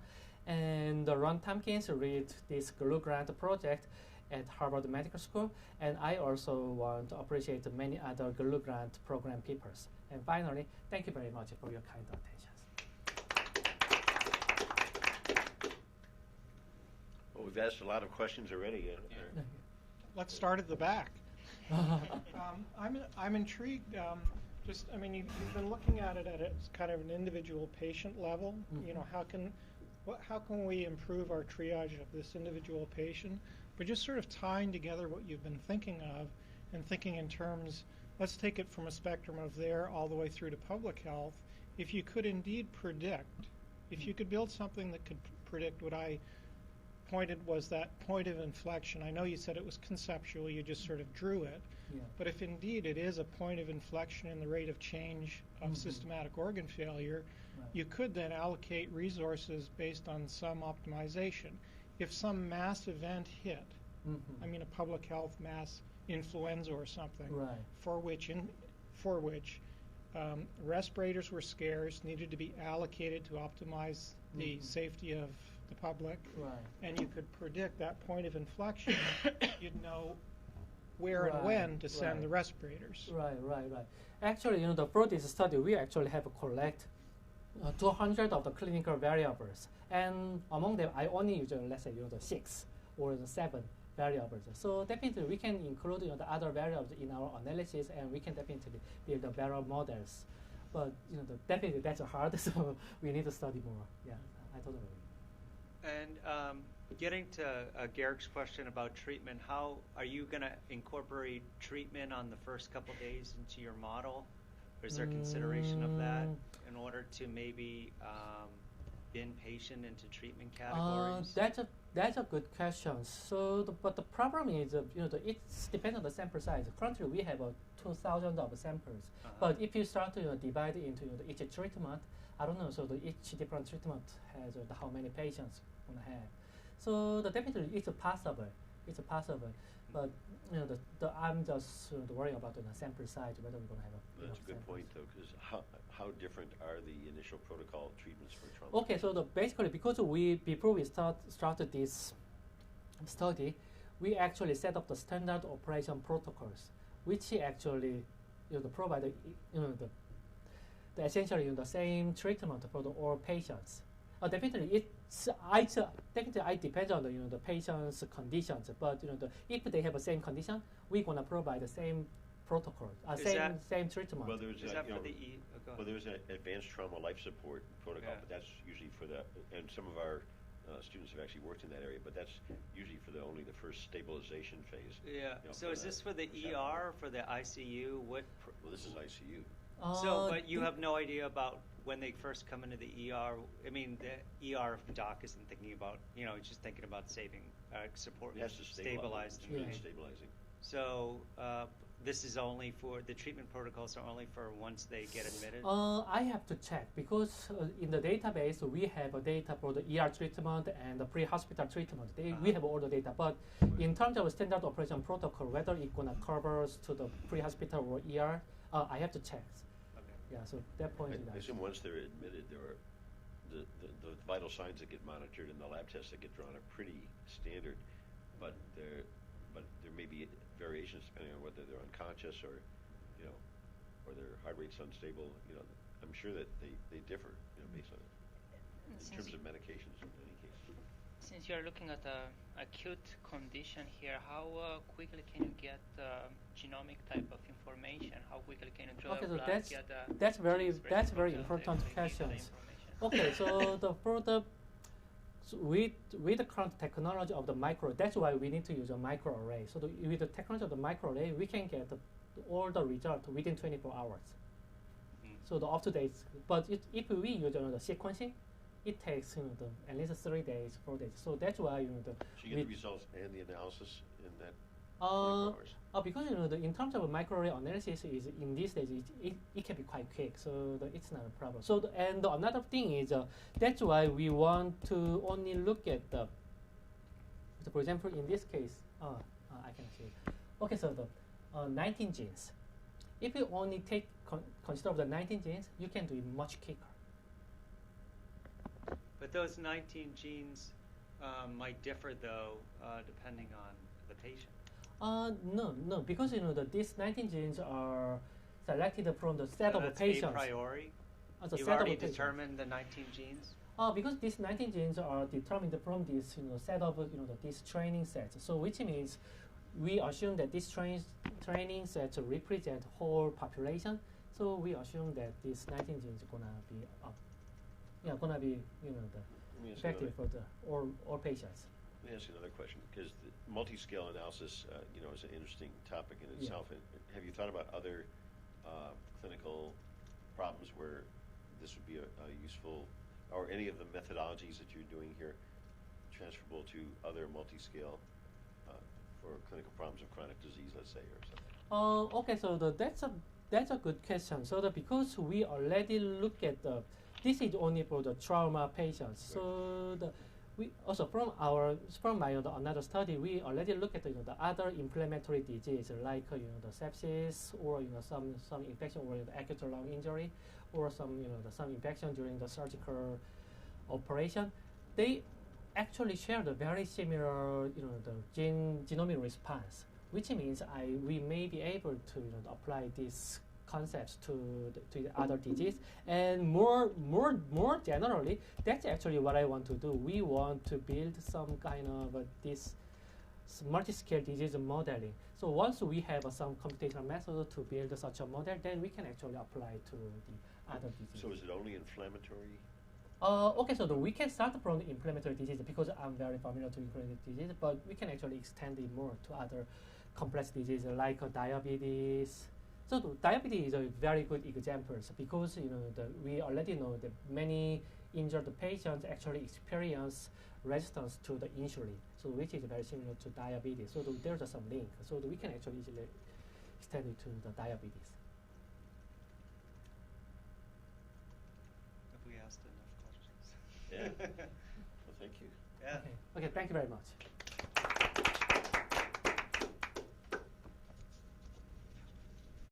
And Ron Tompkins leads this glue grant project at Harvard Medical School, and I also want to appreciate many other glue grant program papers. And finally, thank you very much for your kind attention. Well, we've asked a lot of questions already. Let's start at the back. I'm intrigued. You've been looking at it at a kind of an individual patient level. Mm-hmm. You know, how can we improve our triage of this individual patient? But just sort of tying together what you've been thinking of and thinking in terms, let's take it from a spectrum of there all the way through to public health. If you could indeed predict, if you could build something that could predict what I pointed was that point of inflection. I know you said it was conceptual, you just sort of drew it. Yeah. But if indeed it is a point of inflection in the rate of change of systematic organ failure, right. you could then allocate resources based on some optimization. If some mass event hit, I mean a public health mass influenza or something, right. for which respirators were scarce, needed to be allocated to optimize the safety of the public, right. and you could predict that point of inflection, you'd know where right. and when to send right. the respirators. Right. Actually, for this study, we actually have collect 200 of the clinical variables, and among them, I only use let's say the 6 or the 7 variables. So definitely, we can include the other variables in our analysis, and we can definitely build the better models. But definitely that's hard, so we need to study more. Yeah, I totally agree. And getting to Garrick's question about treatment, how are you going to incorporate treatment on the first couple days into your model? Or is there consideration of that in order to maybe bin patient into treatment categories? That's a good question. So, but the problem is, it depends on the sample size. Currently, we have 2,000 of samples. But if you start to divide into each treatment, I don't know. So each different treatment has how many patients gonna have. So definitely it's possible. It's possible. But I'm just worrying about the sample size, whether we're gonna have a. That's a good point, though, because how different are the initial protocol treatments for trauma? Okay, so basically because before we started this study, we actually set up the standard operation protocols, which actually provide essentially the same treatment for all patients. Definitely, I depend on the patient's conditions. But if they have the same condition, we're gonna provide the same protocol, same treatment. Well, there's there's an advanced trauma life support protocol, but that's usually for and some of our students have actually worked in that area, but that's usually for only the first stabilization phase. Yeah. So is this for the ER, for the ICU? Well, this is ICU. But you have no idea about when they first come into the ER. I mean, the ER doc isn't thinking about, just thinking about saving, support, it has to stabilize them. Really stabilizing. So this is only for the treatment protocols are only for once they get admitted. I have to check because in the database we have data for the ER treatment and the pre-hospital treatment. We have all the data, but in terms of standard operation protocol, whether it's gonna cover to the pre-hospital or ER, I have to check. Yeah, so that point is I assume once they're admitted, there are the vital signs that get monitored and the lab tests that get drawn are pretty standard, but there may be variations depending on whether they're unconscious or their heart rate's unstable. I'm sure that they differ, based on it. In terms of medications, in any case. Since you're looking at an acute condition here, how quickly can you get genomic type of information? How quickly can you draw okay, blood, so get that's very important questions. Okay, so with the current technology of the micro, that's why we need to use a microarray. So with the technology of the microarray, we can get all the results within 24 hours. So the up-to-date, but if we use the sequencing, it takes at least 3 days, 4 days. So that's why So you get the results and the analysis in that 24 hours. Because in terms of microarray analysis, is in these days it can be quite quick, so it's not a problem. So and another thing is that's why we want to only look at the. So for example, in this case, I can see. Okay, so the 19 genes. if you only consider the 19 genes, you can do it much quicker. But those 19 genes might differ, though, depending on the patient. No, because these 19 genes are selected from the set of patients. That's a priori? You've already determined the 19 genes? Because these 19 genes are determined from this set of these training sets. So which means we assume that these training sets represent whole population. So we assume that these 19 genes are gonna be the effective for all patients. Let me ask you another question, because the multiscale analysis, is an interesting topic in itself. And have you thought about other clinical problems where this would be a useful, or any of the methodologies that you're doing here transferable to other multiscale for clinical problems of chronic disease, let's say, or something? Okay, so that's a good question. So because we already look at this is only for the trauma patients. Right. So we also from my another study, we already look at the other inflammatory disease like the sepsis, or some infection or the acute lung injury, or some infection during the surgical operation. They actually share the very similar the genomic response, which means we may be able to apply these concepts to the other disease. And more generally, that's actually what I want to do. We want to build some kind of this multi-scale disease modeling. So once we have some computational method to build such a model, then we can actually apply to the other diseases. So is it only inflammatory? Okay, so we can start from the inflammatory disease because I'm very familiar to inflammatory disease, but we can actually extend it more to other complex diseases like diabetes. So diabetes is a very good example because we already know that many injured patients actually experience resistance to the insulin, so which is very similar to diabetes. So there's some link. So we can actually easily extend it to the diabetes. Have we asked enough questions? Yeah. Well, thank you. Yeah. Okay, thank you very much.